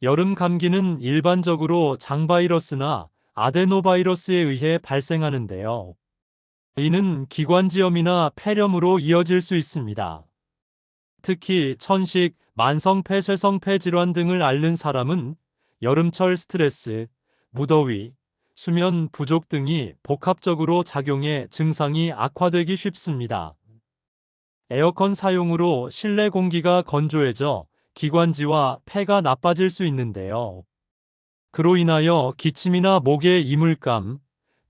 여름 감기는 일반적으로 장바이러스나 아데노바이러스에 의해 발생하는데요. 이는 기관지염이나 폐렴으로 이어질 수 있습니다. 특히 천식, 만성폐, 쇄성폐 질환 등을 앓는 사람은 여름철 스트레스, 무더위, 수면 부족 등이 복합적으로 작용해 증상이 악화되기 쉽습니다. 에어컨 사용으로 실내 공기가 건조해져 기관지와 폐가 나빠질 수 있는데요. 그로 인하여 기침이나 목의 이물감,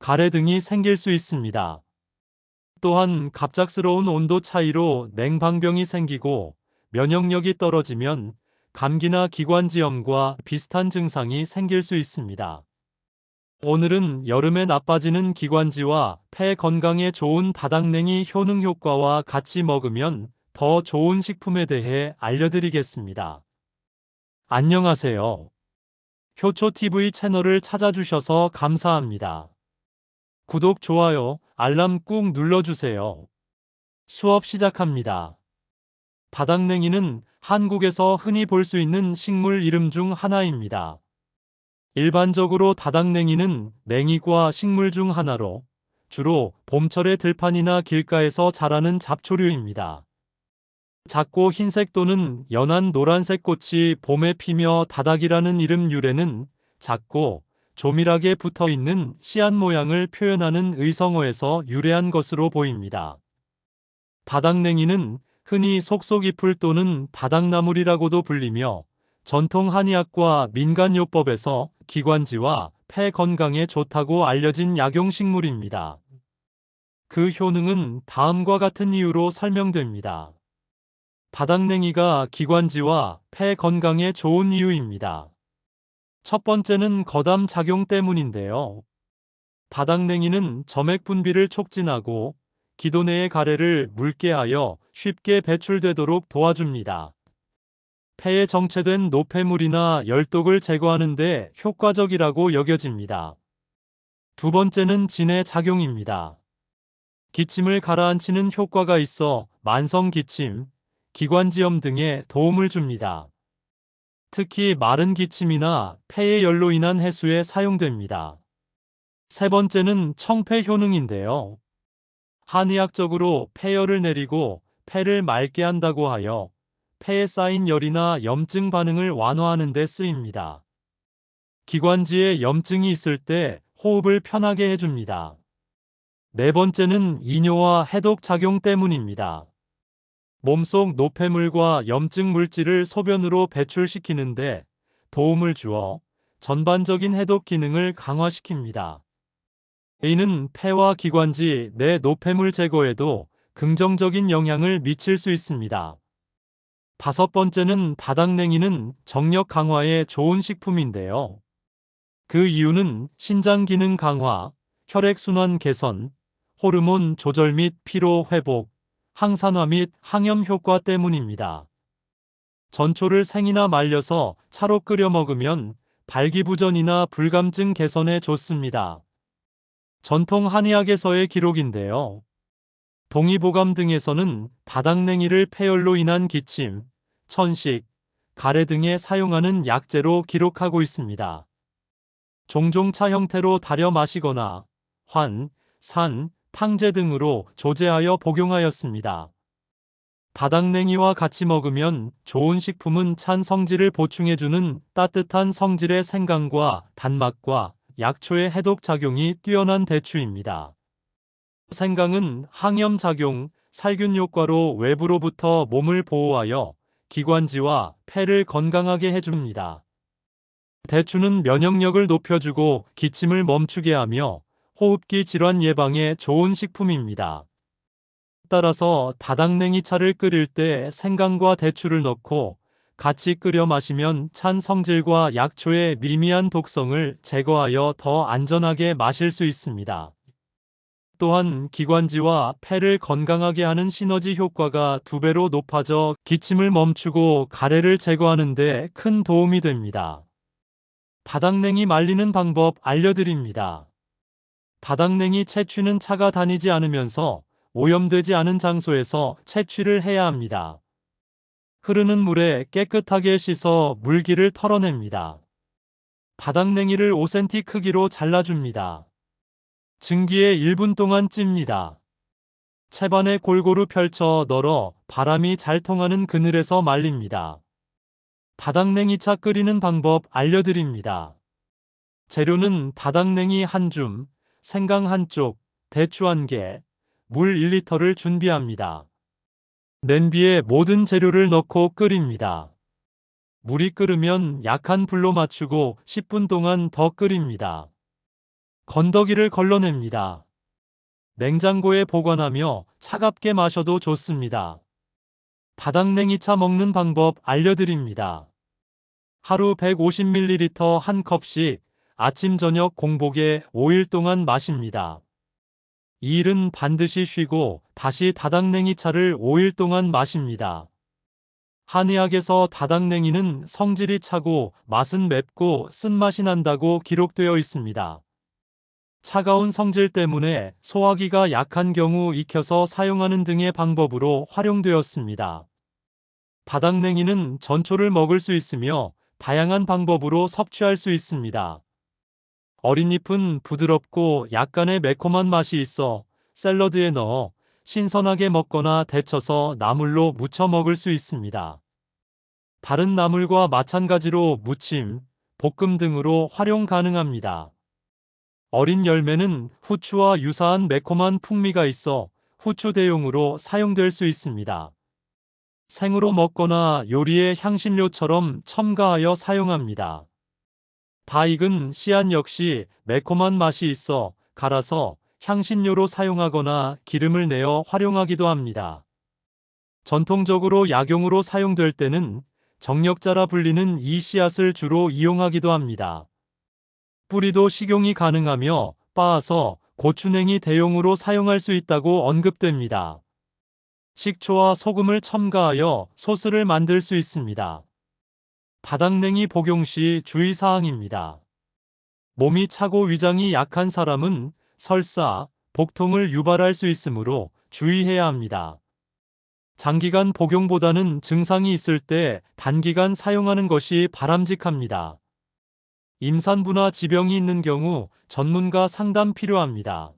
가래 등이 생길 수 있습니다. 또한 갑작스러운 온도 차이로 냉방병이 생기고 면역력이 떨어지면 감기나 기관지염과 비슷한 증상이 생길 수 있습니다. 오늘은 여름에 나빠지는 기관지와 폐 건강에 좋은 다당냉이 효능 효과와 같이 먹으면 더 좋은 식품에 대해 알려드리겠습니다. 안녕하세요. 효초TV 채널을 찾아주셔서 감사합니다. 구독, 좋아요, 알람 꾹 눌러주세요. 수업 시작합니다. 다당냉이는 한국에서 흔히 볼 수 있는 식물 이름 중 하나입니다. 일반적으로 다당냉이는 냉이과 식물 중 하나로 주로 봄철의 들판이나 길가에서 자라는 잡초류입니다. 작고 흰색 또는 연한 노란색 꽃이 봄에 피며 다닥이라는 이름 유래는 작고 조밀하게 붙어 있는 씨앗 모양을 표현하는 의성어에서 유래한 것으로 보입니다. 다당냉이는 흔히 속속이풀 또는 다닥나물이라고도 불리며 전통 한의학과 민간요법에서 기관지와 폐 건강에 좋다고 알려진 약용식물입니다. 그 효능은 다음과 같은 이유로 설명됩니다. 다당냉이가 기관지와 폐 건강에 좋은 이유입니다. 첫 번째는 거담 작용 때문인데요. 다당냉이는 점액 분비를 촉진하고 기도 내의 가래를 묽게 하여 쉽게 배출되도록 도와줍니다. 폐에 정체된 노폐물이나 열독을 제거하는 데 효과적이라고 여겨집니다. 두 번째는 진해 작용입니다. 기침을 가라앉히는 효과가 있어 만성 기침, 기관지염 등에 도움을 줍니다. 특히 마른 기침이나 폐의 열로 인한 해소에 사용됩니다. 세 번째는 청폐 효능인데요. 한의학적으로 폐열을 내리고 폐를 맑게 한다고 하여 폐에 쌓인 열이나 염증 반응을 완화하는 데 쓰입니다. 기관지에 염증이 있을 때 호흡을 편하게 해줍니다. 네 번째는 이뇨와 해독 작용 때문입니다. 몸속 노폐물과 염증 물질을 소변으로 배출시키는데 도움을 주어 전반적인 해독 기능을 강화시킵니다. 이는 폐와 기관지 내 노폐물 제거에도 긍정적인 영향을 미칠 수 있습니다. 다섯 번째는 다당냉이는 정력 강화에 좋은 식품인데요. 그 이유는 신장 기능 강화, 혈액순환 개선, 호르몬 조절 및 피로 회복, 항산화 및 항염 효과 때문입니다. 전초를 생이나 말려서 차로 끓여 먹으면 발기부전이나 불감증 개선에 좋습니다. 전통 한의학에서의 기록인데요. 동의보감 등에서는 다당냉이를 폐열로 인한 기침, 천식, 가래 등에 사용하는 약재로 기록하고 있습니다. 종종 차 형태로 달여 마시거나 환, 산, 탕제 등으로 조제하여 복용하였습니다. 다당냉이와 같이 먹으면 좋은 식품은 찬 성질을 보충해주는 따뜻한 성질의 생강과 단맛과 약초의 해독 작용이 뛰어난 대추입니다. 생강은 항염 작용, 살균 효과로 외부로부터 몸을 보호하여 기관지와 폐를 건강하게 해줍니다. 대추는 면역력을 높여주고 기침을 멈추게 하며 호흡기 질환 예방에 좋은 식품입니다. 따라서 다당냉이 차를 끓일 때 생강과 대추를 넣고 같이 끓여 마시면 찬 성질과 약초의 미미한 독성을 제거하여 더 안전하게 마실 수 있습니다. 또한 기관지와 폐를 건강하게 하는 시너지 효과가 2배로 높아져 기침을 멈추고 가래를 제거하는 데 큰 도움이 됩니다. 다당냉이 말리는 방법 알려드립니다. 다당냉이 채취는 차가 다니지 않으면서 오염되지 않은 장소에서 채취를 해야 합니다. 흐르는 물에 깨끗하게 씻어 물기를 털어냅니다. 바닥냉이를 5cm 크기로 잘라줍니다. 증기에 1분 동안 찝니다. 채반에 골고루 펼쳐 널어 바람이 잘 통하는 그늘에서 말립니다. 다닥냉이차 끓이는 방법 알려드립니다. 재료는 다닥냉이 한 줌, 생강 한쪽, 대추 1개, 물 1리터를 준비합니다. 냄비에 모든 재료를 넣고 끓입니다. 물이 끓으면 약한 불로 맞추고 10분 동안 더 끓입니다. 건더기를 걸러냅니다. 냉장고에 보관하며 차갑게 마셔도 좋습니다. 다닥냉이차 먹는 방법 알려드립니다. 하루 150ml 한 컵씩 아침 저녁 공복에 5일 동안 마십니다. 이 일은 반드시 쉬고 다시 다닥냉이차를 5일 동안 마십니다. 한의학에서 다닥냉이는 성질이 차고 맛은 맵고 쓴맛이 난다고 기록되어 있습니다. 차가운 성질 때문에 소화기가 약한 경우 익혀서 사용하는 등의 방법으로 활용되었습니다. 다닥냉이는 전초를 먹을 수 있으며 다양한 방법으로 섭취할 수 있습니다. 어린 잎은 부드럽고 약간의 매콤한 맛이 있어 샐러드에 넣어 신선하게 먹거나 데쳐서 나물로 무쳐 먹을 수 있습니다. 다른 나물과 마찬가지로 무침, 볶음 등으로 활용 가능합니다. 어린 열매는 후추와 유사한 매콤한 풍미가 있어 후추 대용으로 사용될 수 있습니다. 생으로 먹거나 요리에 향신료처럼 첨가하여 사용합니다. 다 익은 씨앗 역시 매콤한 맛이 있어 갈아서 향신료로 사용하거나 기름을 내어 활용하기도 합니다. 전통적으로 약용으로 사용될 때는 정력자라 불리는 이 씨앗을 주로 이용하기도 합니다. 뿌리도 식용이 가능하며 빻아서 고추냉이 대용으로 사용할 수 있다고 언급됩니다. 식초와 소금을 첨가하여 소스를 만들 수 있습니다. 다닥냉이 복용 시 주의사항입니다. 몸이 차고 위장이 약한 사람은 설사, 복통을 유발할 수 있으므로 주의해야 합니다. 장기간 복용보다는 증상이 있을 때 단기간 사용하는 것이 바람직합니다. 임산부나 지병이 있는 경우 전문가 상담 필요합니다.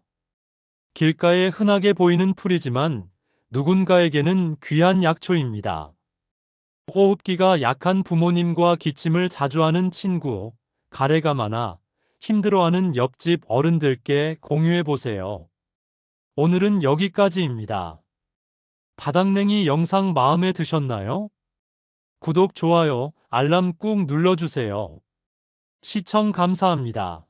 길가에 흔하게 보이는 풀이지만 누군가에게는 귀한 약초입니다. 호흡기가 약한 부모님과 기침을 자주 하는 친구, 가래가 많아 힘들어하는 옆집 어른들께 공유해보세요. 오늘은 여기까지입니다. 다닥냉이 영상 마음에 드셨나요? 구독, 좋아요, 알람 꾹 눌러주세요. 시청 감사합니다.